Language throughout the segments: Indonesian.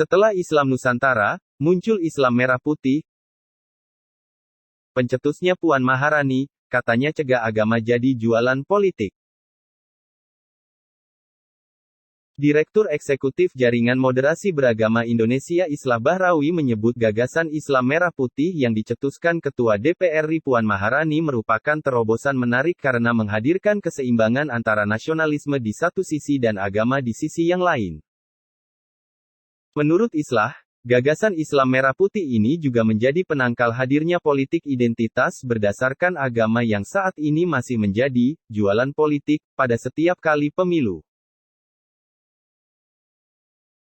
Setelah Islam Nusantara, muncul Islam Merah Putih. Pencetusnya Puan Maharani, katanya cegah agama jadi jualan politik. Direktur Eksekutif Jaringan Moderasi Beragama Indonesia Islah Bahrawi menyebut gagasan Islam Merah Putih yang dicetuskan Ketua DPR RI Puan Maharani merupakan terobosan menarik karena menghadirkan keseimbangan antara nasionalisme di satu sisi dan agama di sisi yang lain. Menurut Islah, gagasan Islam Merah Putih ini juga menjadi penangkal hadirnya politik identitas berdasarkan agama yang saat ini masih menjadi jualan politik pada setiap kali pemilu.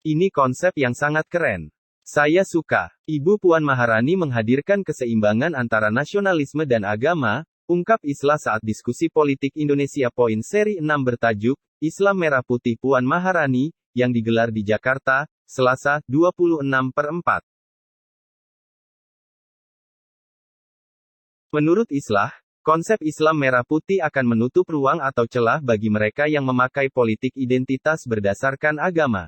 Ini konsep yang sangat keren. Saya suka. Ibu Puan Maharani menghadirkan keseimbangan antara nasionalisme dan agama, ungkap Islah saat diskusi politik Indonesia Point seri 6 bertajuk, Islam Merah Putih Puan Maharani, yang digelar di Jakarta, Selasa, 26/4. Menurut Islah, konsep Islam Merah Putih akan menutup ruang atau celah bagi mereka yang memakai politik identitas berdasarkan agama.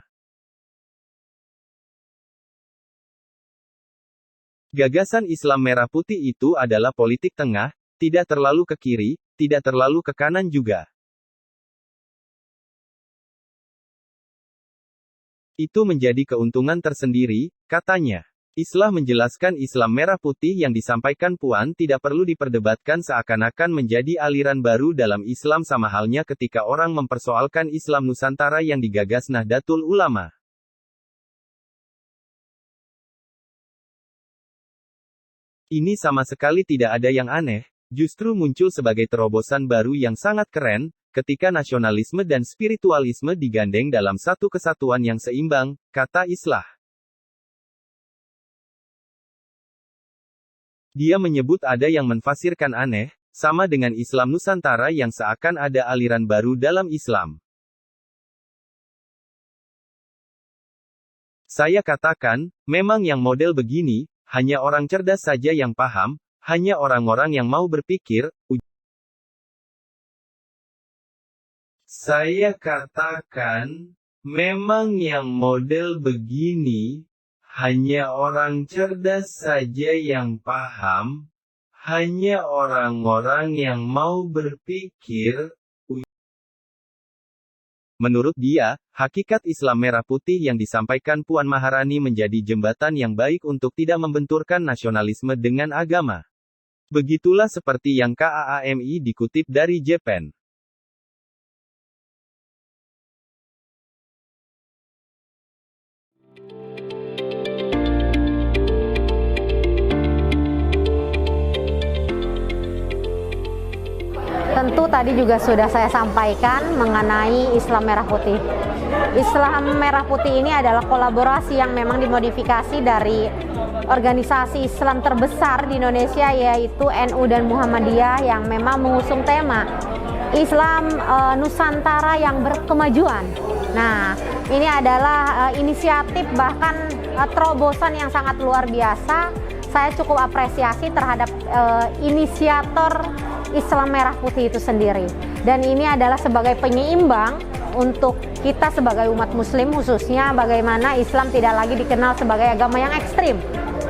Gagasan Islam Merah Putih itu adalah politik tengah, tidak terlalu ke kiri, tidak terlalu ke kanan juga. Itu menjadi keuntungan tersendiri, katanya. Islah menjelaskan Islam Merah Putih yang disampaikan Puan tidak perlu diperdebatkan seakan-akan menjadi aliran baru dalam Islam sama halnya ketika orang mempersoalkan Islam Nusantara yang digagas Nahdlatul Ulama. Ini sama sekali tidak ada yang aneh, justru muncul sebagai terobosan baru yang sangat keren, ketika nasionalisme dan spiritualisme digandeng dalam satu kesatuan yang seimbang, kata Islah. Dia menyebut ada yang menfasirkan aneh, sama dengan Islam Nusantara yang seakan ada aliran baru dalam Islam. Saya katakan, memang yang model begini, hanya orang cerdas saja yang paham, hanya orang-orang yang mau berpikir. Saya katakan, memang yang model begini, hanya orang cerdas saja yang paham, hanya orang-orang yang mau berpikir. Menurut dia, hakikat Islam Merah Putih yang disampaikan Puan Maharani menjadi jembatan yang baik untuk tidak membenturkan nasionalisme dengan agama. Begitulah seperti yang KAAMI dikutip dari Japan. Tentu tadi juga sudah saya sampaikan mengenai Islam Merah Putih. Islam Merah Putih ini adalah kolaborasi yang memang dimodifikasi dari organisasi Islam terbesar di Indonesia, yaitu NU dan Muhammadiyah, yang memang mengusung tema Islam Nusantara yang berkemajuan. Nah, ini adalah inisiatif bahkan terobosan yang sangat luar biasa. Saya cukup apresiasi terhadap inisiator Islam Merah Putih itu sendiri. Dan ini adalah sebagai penyeimbang untuk kita sebagai umat muslim, khususnya bagaimana Islam tidak lagi dikenal sebagai agama yang ekstrim,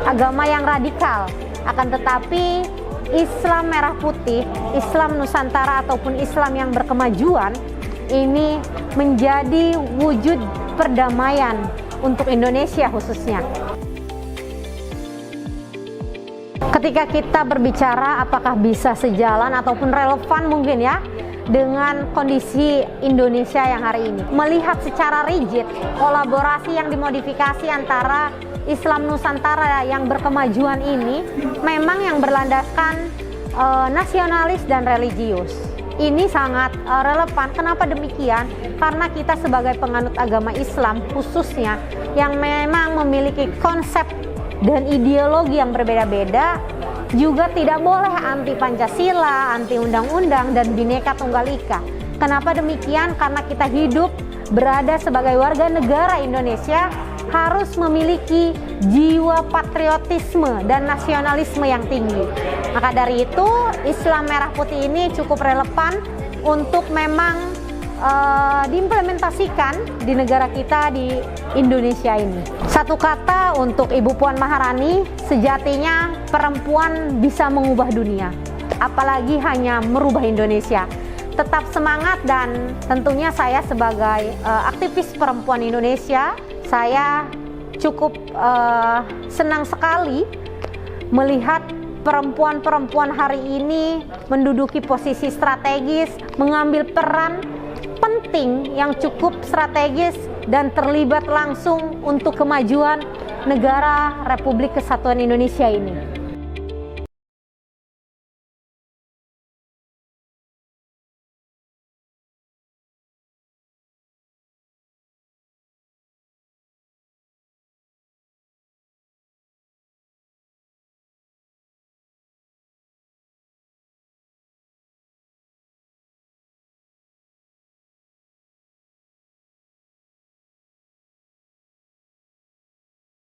agama yang radikal. Akan tetapi Islam Merah Putih, Islam Nusantara ataupun Islam yang berkemajuan ini menjadi wujud perdamaian untuk Indonesia khususnya. Ketika kita berbicara apakah bisa sejalan ataupun relevan mungkin ya dengan kondisi Indonesia yang hari ini, melihat secara rigid kolaborasi yang dimodifikasi antara Islam Nusantara yang berkemajuan ini memang yang berlandaskan nasionalis dan religius. Ini sangat relevan. Kenapa demikian? Karena kita sebagai penganut agama Islam khususnya yang memang memiliki konsep dan ideologi yang berbeda-beda, juga tidak boleh anti Pancasila, anti undang-undang, dan Bhinneka Tunggal Ika. Kenapa demikian? Karena kita hidup, berada sebagai warga negara Indonesia, harus memiliki jiwa patriotisme dan nasionalisme yang tinggi. Maka dari itu, Islam Merah Putih ini cukup relevan untuk memang diimplementasikan di negara kita di Indonesia ini. Satu kata untuk Ibu Puan Maharani, sejatinya perempuan bisa mengubah dunia, apalagi hanya merubah Indonesia. Tetap semangat, dan tentunya saya sebagai aktivis perempuan Indonesia, saya cukup senang sekali melihat perempuan-perempuan hari ini menduduki posisi strategis, mengambil peran penting yang cukup strategis dan terlibat langsung untuk kemajuan negara Republik Kesatuan Indonesia ini.